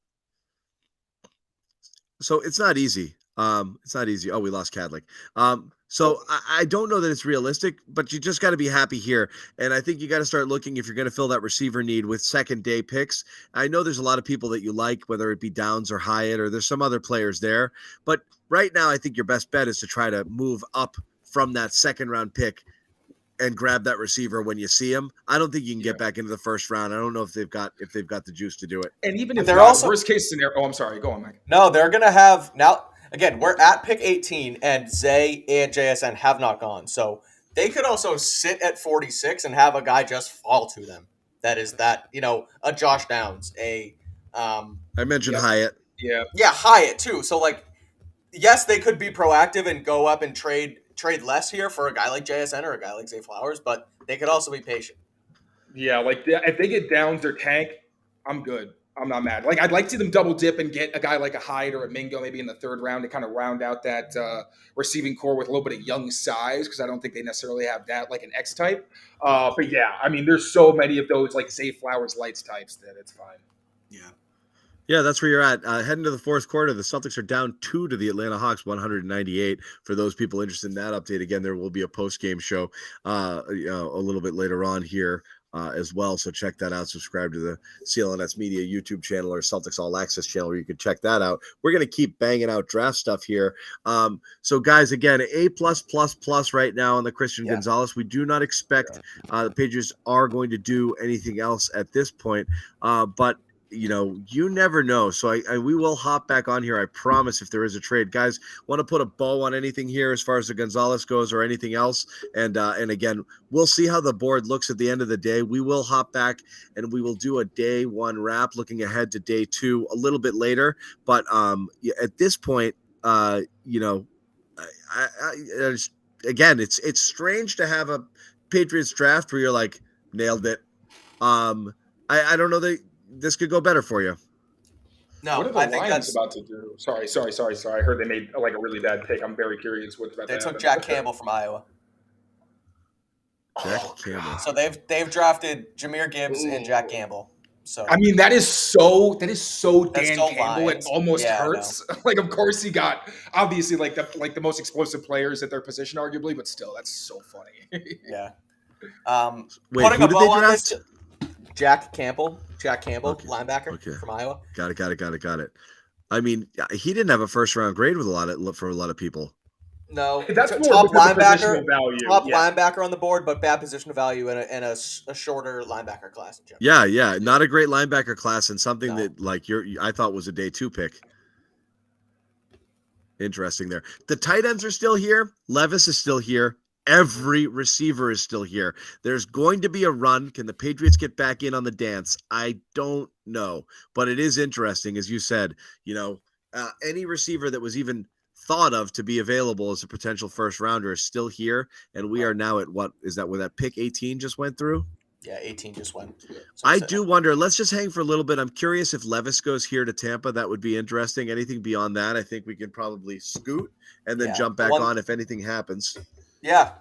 So it's not easy. It's not easy. Oh, we lost Kadlick. So I don't know that it's realistic, but you just got to be happy here. And I think you got to start looking if you're going to fill that receiver need with 2nd day picks. I know there's a lot of people that you like, whether it be Downs or Hyatt, or there's some other players there. But right now, I think your best bet is to try to move up from that 2nd round pick and grab that receiver when you see him. I don't think you can get back into the first round. I don't know if they've got the juice to do it. And even if they're not, also worst case scenario. Oh, I'm sorry. Go on, Mike. No, they're gonna have now. Again, we're at pick 18, and Zay and JSN have not gone. So they could also sit at 46 and have a guy just fall to them. That is a Josh Downs, I mentioned Hyatt. Yeah, Hyatt too. So yes, they could be proactive and go up and trade less here for a guy like JSN or a guy like Zay Flowers, but they could also be patient. Yeah, if they get Downs or Tank, I'm good. I'm not mad. Like, I'd like to see them double dip and get a guy like a Hyde or a Mingo maybe in the third round to kind of round out that receiving core with a little bit of young size, because I don't think they necessarily have that like an X type. But yeah, I mean, there's so many of those like Zay Flowers lights types that it's fine. Yeah, that's where you're at. Heading to the fourth quarter, the Celtics are down 2 to the Atlanta Hawks, 198. For those people interested in that update, again, there will be a post-game show a little bit later on here as well. So check that out. Subscribe to the CLNS Media YouTube channel or Celtics All Access channel where you can check that out. We're going to keep banging out draft stuff here. So, guys, again, A+++ right now on the Christian Gonzalez. We do not expect the Patriots are going to do anything else at this point, but you never know. So we will hop back on here. I promise if there is a trade. Guys, want to put a bow on anything here as far as the Gonzalez goes or anything else? And again, we'll see how the board looks at the end of the day. We will hop back and we will do a day one wrap looking ahead to day two a little bit later. But at this point, again, it's strange to have a Patriots draft where you're like, nailed it. I don't know that this could go better for you. No, what are the I think Lions that's about to do? Sorry. I heard they made like a really bad pick. I'm very curious what's about to they happen. took Jack Campbell from Iowa. Jack Campbell. So they've drafted Jahmyr Gibbs and Jack Campbell. So I mean, that is so Dan so Campbell. Lions. It almost Yeah, I hurts. Like, of course, he got obviously like the most explosive players at their position, arguably, but still, that's so funny. Yeah. Wait, Putting who a did bow they on draft? this, Jack Campbell, Okay. linebacker from Iowa. Got it. I mean, he didn't have a first round grade with for a lot of people. No, That's more top because of linebacker, positional value. top Yeah. linebacker on the board, but bad position of value in a shorter linebacker class. In general. Yeah, not a great linebacker class and something No. that like I thought was a day 2 pick. Interesting there. The tight ends are still here. Levis is still here. Every receiver is still here. There's going to be a run. Can the Patriots get back in on the dance? I don't know, but it is interesting, as you said. Any receiver that was even thought of to be available as a potential first rounder is still here, and we are now at what is that? Where that pick 18 just went through? Yeah, 18 just went. So I do wonder. Let's just hang for a little bit. I'm curious if Levis goes here to Tampa. That would be interesting. Anything beyond that, I think we can probably scoot and then jump back on if anything happens. Yeah.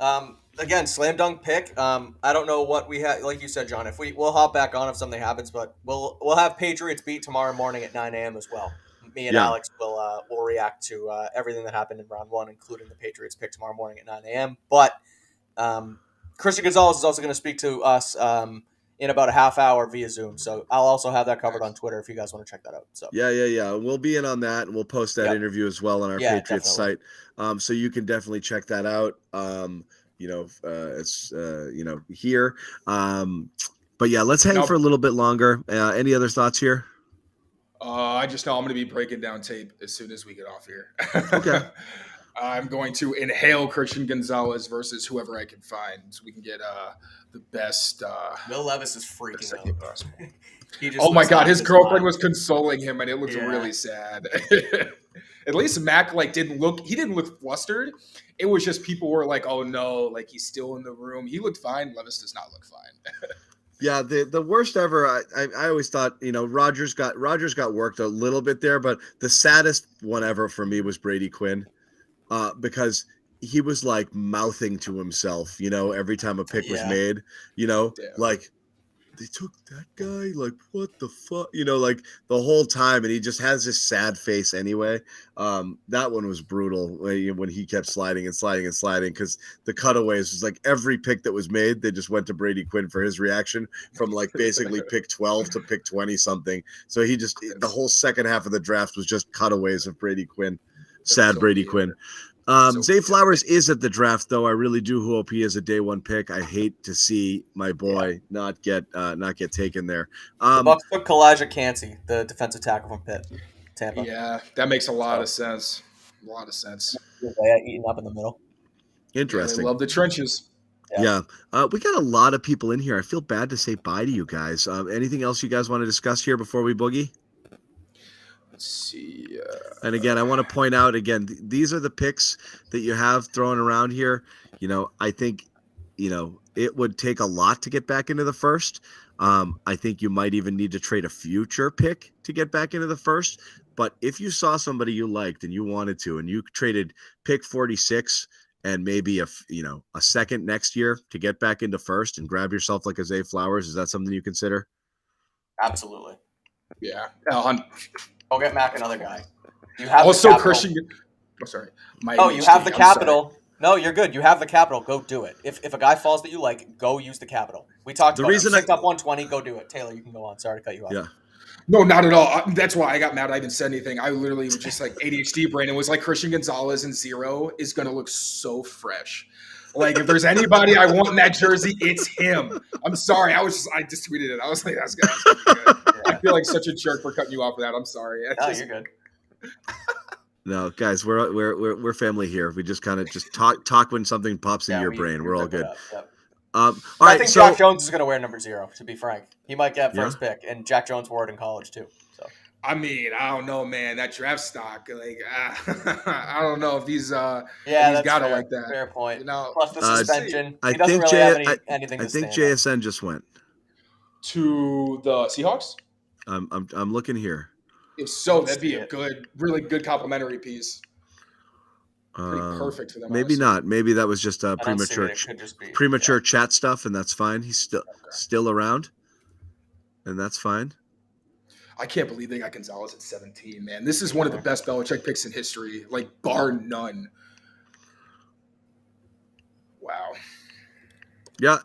Again, slam dunk pick. I don't know what we have. Like you said, John, if we'll hop back on if something happens, but we'll have Patriots beat tomorrow morning at 9 a.m. as well. Me and Alex will react to everything that happened in round one, including the Patriots pick tomorrow morning at 9 a.m. But Christian Gonzalez is also going to speak to us in about a half hour via Zoom. So I'll also have that covered on Twitter if you guys want to check that out. So Yeah. We'll be in on that, and we'll post that interview as well on our Patriots site. So you can definitely check that out. It's here. But yeah, let's hang for a little bit longer. Any other thoughts here? I just know I'm going to be breaking down tape as soon as we get off here. Okay. I'm going to inhale Christian Gonzalez versus whoever I can find, so we can get the best. Will Levis is freaking out. Oh my God, his girlfriend was consoling him, and it looked really sad. At least Mac didn't look flustered. It was just people were like, "Oh no, like he's still in the room." He looked fine. Levis does not look fine. Yeah, the worst ever. I always thought Rodgers got worked a little bit there, but the saddest one ever for me was Brady Quinn, because he was like mouthing to himself, every time a pick was made, like they took that guy, like what the fuck, like the whole time, and he just has this sad face anyway. That one was brutal when he kept sliding because the cutaways was like every pick that was made, they just went to Brady Quinn for his reaction from like basically pick 12 to pick 20 something. So he just the whole second half of the draft was just cutaways of Brady Quinn. Sad Brady Quinn. Zay Flowers is at the draft, though. I really do hope he is a day one pick. I hate to see my boy not get taken there. The Bucs took Kalijah Cansey, the defensive tackle from Pitt, Tampa. Yeah, that makes a lot of sense. Eating up in the middle. Interesting. They love the trenches. Yeah. We got a lot of people in here. I feel bad to say bye to you guys. Anything else you guys want to discuss here before we boogie? Let's see. And again, I want to point out these are the picks that you have thrown around here. I think, it would take a lot to get back into the first. I think you might even need to trade a future pick to get back into the first. But if you saw somebody you liked and you wanted to, and you traded pick 46 and maybe a second next year to get back into first and grab yourself like a Zay Flowers, is that something you consider? Absolutely. Yeah. Go get Mac another guy. You have also Christian. Oh, sorry. You have the capital. No, you're good. You have the capital. Go do it. If a guy falls that you like, go use the capital. We talked about it. Picked up 120. Go do it. Taylor, you can go on. Sorry to cut you off. Yeah. No, not at all. That's why I got mad. I didn't say anything. I literally was just like ADHD brain. It was like Christian Gonzalez and 0 is going to look so fresh. Like if there's anybody I want in that jersey, it's him. I'm sorry. I just tweeted it. I was like, that's good. I feel like such a jerk for cutting you off for that. I'm sorry. You're good. No, guys, we're family here. We just kind of talk when something pops in your brain. We're all good. Yep. All I right, think Jack Jones is going to wear number 0. To be frank, he might get first pick, and Jack Jones wore it in college too. So I mean, I don't know, man. That draft stock, like, I don't know if he's that's got fair. it like that. Fair point. You know, plus the suspension. I he doesn't think really have anything. I think JSN just went to the Seahawks. I'm looking here. If so, that'd be a really good complimentary piece. Pretty perfect for them. Maybe honestly. not. Maybe that was just premature Yeah. chat stuff, and that's fine. He's still around, and that's fine. I can't believe they got Gonzalez at 17, man. This is one of the best Belichick picks in history, like bar none. Wow. Yeah.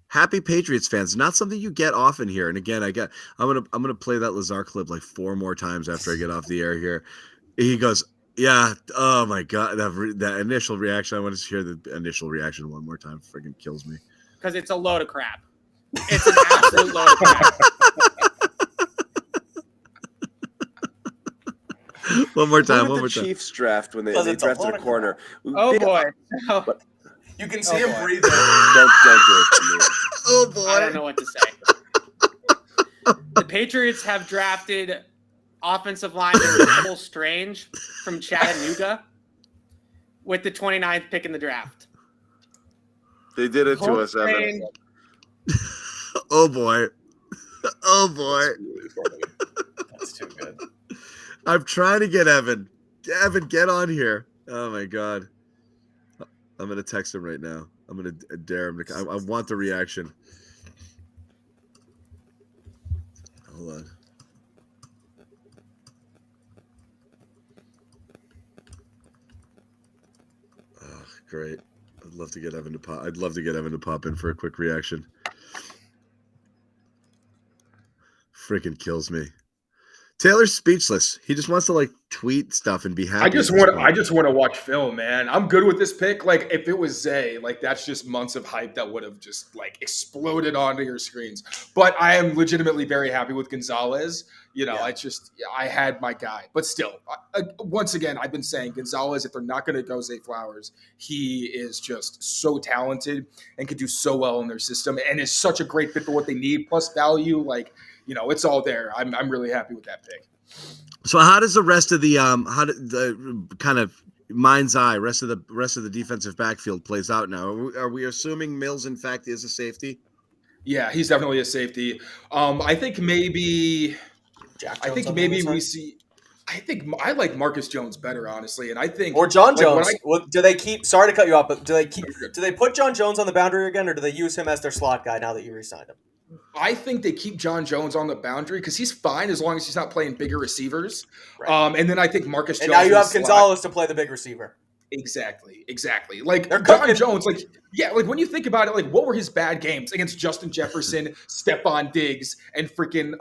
Happy Patriots fans. Not something you get often here. And again, I'm gonna play that Lazar clip like 4 more times after I get off the air here. He goes, yeah. Oh my God, that initial reaction. I want to hear the initial reaction one more time. Freaking kills me. Because it's a load of crap. It's an absolute load of crap. One more time. Who did the Chiefs draft when they drafted a corner? Oh boy. You can see him breathing. Don't do it to me. Oh boy. I don't know what to say. The Patriots have drafted offensive lineman Cole Strange from Chattanooga with the 29th pick in the draft. They did it to us, Evan. Oh boy. Oh boy. That's too good. I'm trying to get Evan. Evan, get on here. Oh my God. I'm going to text him right now. I'm going to dare him. I want the reaction. Hold on. Oh, great. I'd love to get Evan to pop in for a quick reaction. Freaking kills me. Taylor's speechless. He just wants to like tweet stuff and be happy. I just want to watch film, man. I'm good with this pick. Like if it was Zay, like that's just months of hype that would have just like exploded onto your screens. But I am legitimately very happy with Gonzalez. I had my guy, but still, once again, I've been saying Gonzalez, if they're not going to go Zay Flowers, he is just so talented and could do so well in their system and is such a great fit for what they need. Plus value, like, it's all there. I'm really happy with that pick. So how does the rest of the kind of mind's eye rest of the defensive backfield plays out now? Are we assuming Mills in fact is a safety? Yeah, he's definitely a safety. I think maybe we see. I think I like Marcus Jones better, honestly, and I think or John Jones. Do they keep? Sorry to cut you off, but do they put John Jones on the boundary again, or do they use him as their slot guy now that you re-signed him? I think they keep John Jones on the boundary because he's fine as long as he's not playing bigger receivers. Right. And then I think Marcus Jones. And now you have Gonzalez to play the big receiver. Exactly. Like John Jones, like when you think about it, like what were his bad games against Justin Jefferson, Stephon Diggs, and freaking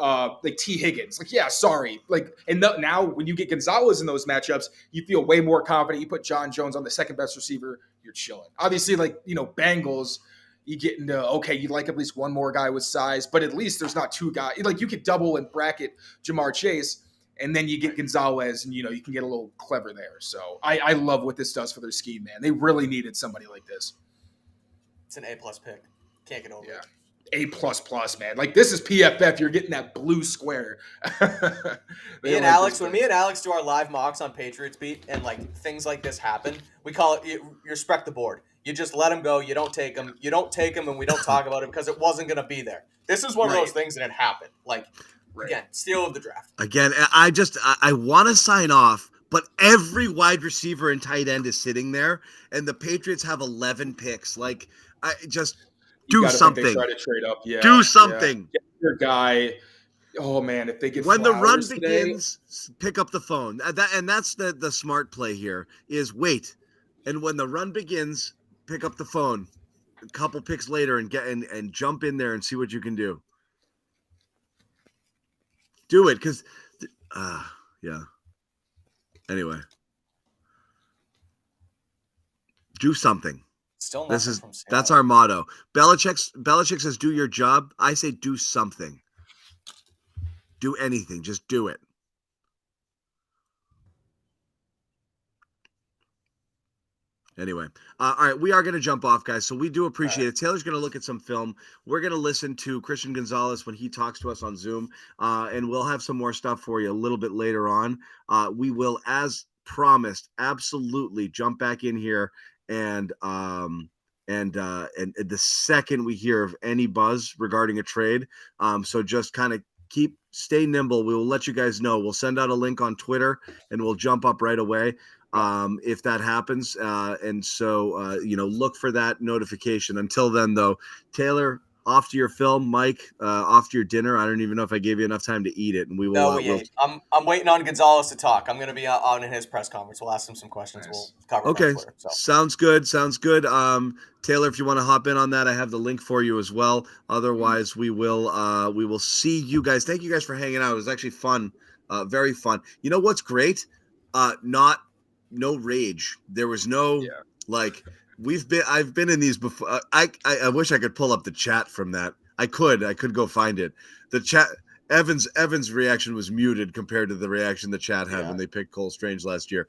like T. Higgins? Like, yeah, sorry. Like, and now when you get Gonzalez in those matchups, you feel way more confident. You put John Jones on the second best receiver, you're chilling. Obviously, like Bengals. You get into, okay, you'd like at least one more guy with size, but at least there's not 2 guys. Like you could double and bracket Jamar Chase, and then you get Gonzalez, and you can get a little clever there. So I love what this does for their scheme, man. They really needed somebody like this. It's an A+ pick. Can't get over it. A++, man. Like this is PFF. You're getting that blue square. When me and Alex do our live mocks on Patriots Beat, and like things like this happen, we call it you respect the board. You just let him go. You don't take him. You don't take him, and we don't talk about it because it wasn't going to be there. This is one of those things, and it happened. Like, again, steal of the draft. Again, I want to sign off, but every wide receiver and tight end is sitting there, and the Patriots have 11 picks. Like, I just do something. Think they try to trade up. Yeah, do something. Yeah. Get your guy. Oh man, if they get when the run today, begins, pick up the phone. That's the smart play here is wait, and when the run begins, pick up the phone. A couple picks later and get and jump in there and see what you can do. Do it because, yeah. Anyway, do something. Still that's our motto. Belichick says, "Do your job." I say, "Do something." Do anything. Just do it. Anyway, all right, we are going to jump off, guys. So we do appreciate it. Taylor's going to look at some film. We're going to listen to Christian Gonzalez when he talks to us on Zoom, and we'll have some more stuff for you a little bit later on. We will, as promised, absolutely jump back in here and the second we hear of any buzz regarding a trade. So just kind of stay nimble. We will let you guys know. We'll send out a link on Twitter and we'll jump up right away if that happens. And so, look for that notification. Until then, though, Taylor, off to your film. Mike, off to your dinner. I don't even know if I gave you enough time to eat it. And we will. No, we ate. I'm waiting on Gonzalez to talk. I'm going to be on in his press conference. We'll ask him some questions. Nice. We'll cover it on Twitter. So. Sounds good. Taylor, if you want to hop in on that, I have the link for you as well. Otherwise, we will see you guys. Thank you guys for hanging out. It was actually fun, very fun. You know what's great? No rage. There was no I've been in these before. I wish I could pull up the chat from that. I could go find it. The chat. Evan's reaction was muted compared to the reaction the chat had when they picked Cole Strange last year.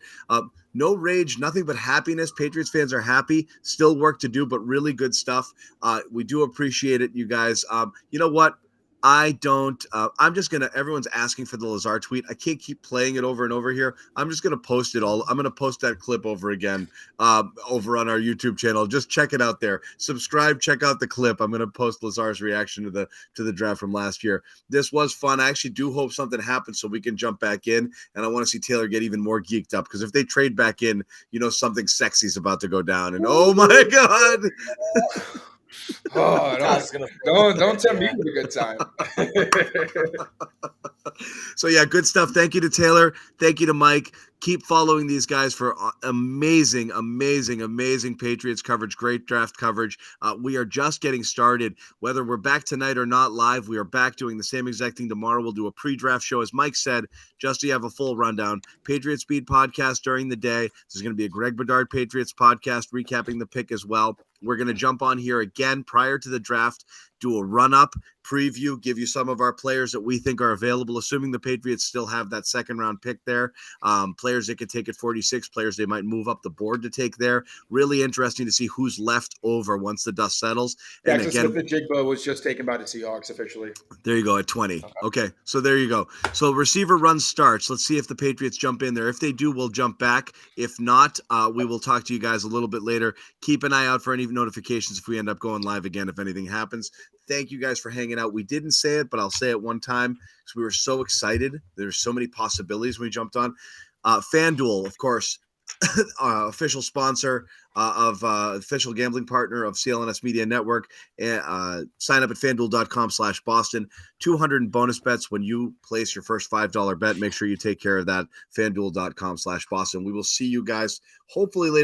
No rage, nothing but happiness. Patriots fans are happy. Still work to do, but really good stuff. We do appreciate it, you guys. You know what? I'm just going to, everyone's asking for the Lazar tweet. I can't keep playing it over and over here. I'm just going to post it all. I'm going to post that clip over again, over on our YouTube channel. Just check it out there. Subscribe, check out the clip. I'm going to post Lazar's reaction to the draft from last year. This was fun. I actually do hope something happens so we can jump back in. And I want to see Taylor get even more geeked up because if they trade back in, something sexy is about to go down. And oh my God. Oh, don't tempt me with a good time. So yeah, good stuff. Thank you to Taylor. Thank you to Mike. Keep following these guys for amazing Patriots coverage, great draft coverage. We are just getting started. Whether we're back tonight or not live, we are back doing the same exact thing tomorrow. We'll do a pre-draft show, as Mike said, just so you have a full rundown. Patriot Speed podcast during the day. This is going to be a Greg Bedard Patriots podcast, recapping the pick as well. We're going to jump on here again prior to the draft, do a run-up preview, give you some of our players that we think are available, assuming the Patriots still have that second-round pick there. Players they could take at 46, players they might move up the board to take there. Really interesting to see who's left over once the dust settles. And again, Smith-Njigba was just taken by the Seahawks officially. There you go, at 20. Okay, so there you go. So receiver run starts. Let's see if the Patriots jump in there. If they do, we'll jump back. If not, we will talk to you guys a little bit later. Keep an eye out for any notifications if we end up going live again, if anything happens. Thank you guys for hanging out. We didn't say it, but I'll say it one time because we were so excited. There's so many possibilities when we jumped on. FanDuel, of course, official sponsor official gambling partner of CLNS Media Network. Sign up at FanDuel.com/Boston. 200 in bonus bets when you place your first $5 bet. Make sure you take care of that. FanDuel.com/Boston. We will see you guys hopefully later.